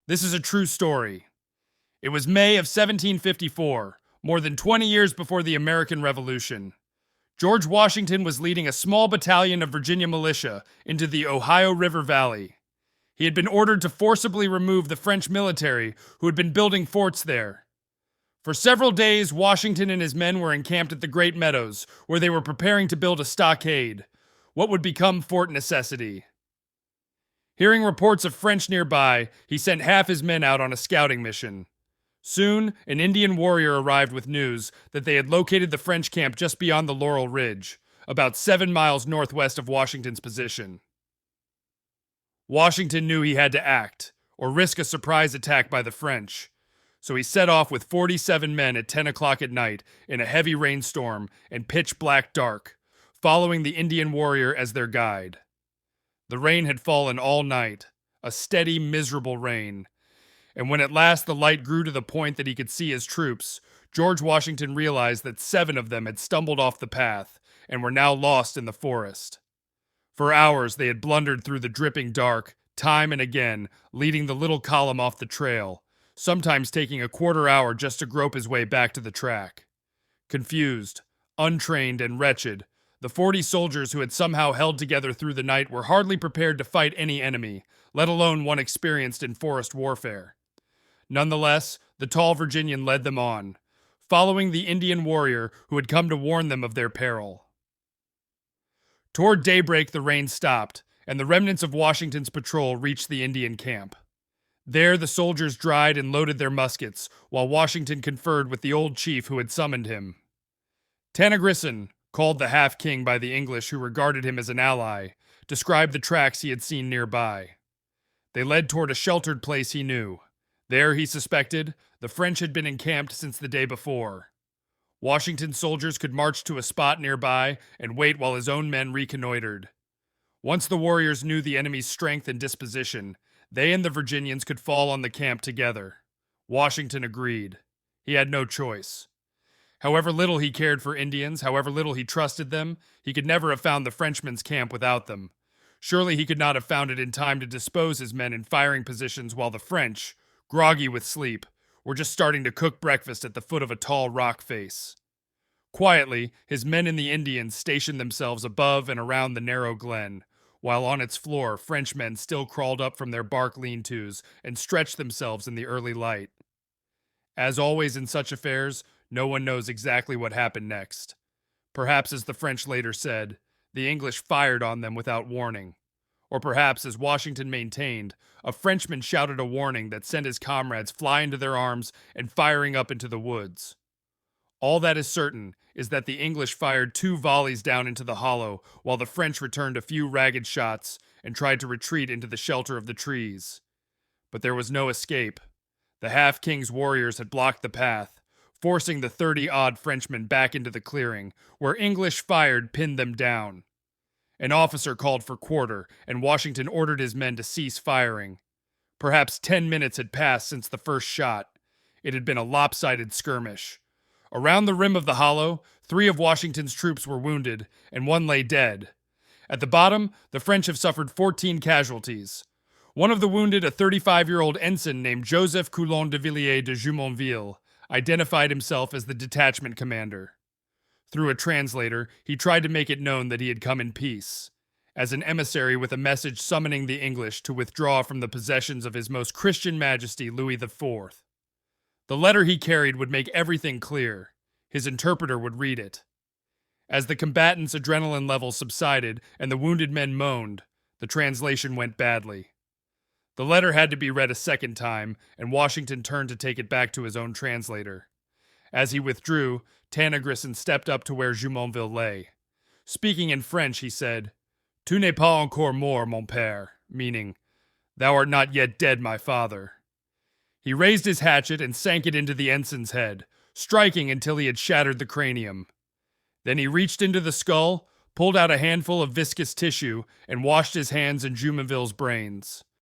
This is a true story. It was May of 1754, more than 20 years before the American Revolution. George Washington was leading a small battalion of Virginia militia into the Ohio River Valley. He had been ordered to forcibly remove the French military who had been building forts there. For several days, Washington and his men were encamped at the Great Meadows, where they were preparing to build a stockade, what would become Fort Necessity. Hearing reports of French nearby, he sent half his men out on a scouting mission. Soon, an Indian warrior arrived with news that they had located the French camp just beyond the Laurel Ridge, about 7 miles northwest of Washington's position. Washington knew he had to act, or risk a surprise attack by the French, so he set off with 47 men at 10 o'clock at night in a heavy rainstorm and pitch black dark, following the Indian warrior as their guide. The rain had fallen all night, a steady, miserable rain, and when at last the light grew to the point that he could see his troops, George Washington realized that 7 of them had stumbled off the path and were now lost in the forest. For hours they had blundered through the dripping dark, time and again, leading the little column off the trail, sometimes taking a quarter hour just to grope his way back to the track. Confused, untrained, and wretched, the 40 soldiers who had somehow held together through the night were hardly prepared to fight any enemy, let alone one experienced in forest warfare. Nonetheless, the tall Virginian led them on, following the Indian warrior who had come to warn them of their peril. Toward daybreak, the rain stopped, and the remnants of Washington's patrol reached the Indian camp. There, the soldiers dried and loaded their muskets, while Washington conferred with the old chief who had summoned him. Tanaghrisson, called the half-king by the English who regarded him as an ally, described the tracks he had seen nearby. They led toward a sheltered place he knew. There, he suspected, the French had been encamped since the day before. Washington's soldiers could march to a spot nearby and wait while his own men reconnoitered. Once the warriors knew the enemy's strength and disposition, they and the Virginians could fall on the camp together. Washington agreed. He had no choice. However little he cared for Indians, however little he trusted them, he could never have found the Frenchmen's camp without them. Surely he could not have found it in time to dispose his men in firing positions while the French, groggy with sleep, were just starting to cook breakfast at the foot of a tall rock face. Quietly, his men and the Indians stationed themselves above and around the narrow glen, while on its floor Frenchmen still crawled up from their bark lean-tos and stretched themselves in the early light. As always in such affairs, no one knows exactly what happened next. Perhaps, as the French later said, the English fired on them without warning. Or perhaps, as Washington maintained, a Frenchman shouted a warning that sent his comrades flying into their arms and firing up into the woods. All that is certain is that the English fired 2 volleys down into the hollow, while the French returned a few ragged shots and tried to retreat into the shelter of the trees. But there was no escape. The half-king's warriors had blocked the path, forcing the 30-odd Frenchmen back into the clearing, where English fired pinned them down. An officer called for quarter, and Washington ordered his men to cease firing. Perhaps 10 minutes had passed since the first shot. It had been a lopsided skirmish. Around the rim of the hollow, 3 of Washington's troops were wounded, and 1 lay dead. At the bottom, the French have suffered 14 casualties. One of the wounded, a 35-year-old ensign named Joseph Coulon de Villiers de Jumonville, identified himself as the detachment commander. Through a translator, he tried to make it known that he had come in peace, as an emissary with a message summoning the English to withdraw from the possessions of His Most Christian Majesty Louis IV. The letter he carried would make everything clear. His interpreter would read it. As the combatants' adrenaline levels subsided and the wounded men moaned, the translation went badly. The letter had to be read a second time, and Washington turned to take it back to his own translator. As he withdrew, Tanaghrisson stepped up to where Jumonville lay. Speaking in French, he said, "Tu n'es pas encore mort, mon père," meaning, "Thou art not yet dead, my father." He raised his hatchet and sank it into the ensign's head, striking until he had shattered the cranium. Then he reached into the skull, pulled out a handful of viscous tissue, and washed his hands in Jumonville's brains.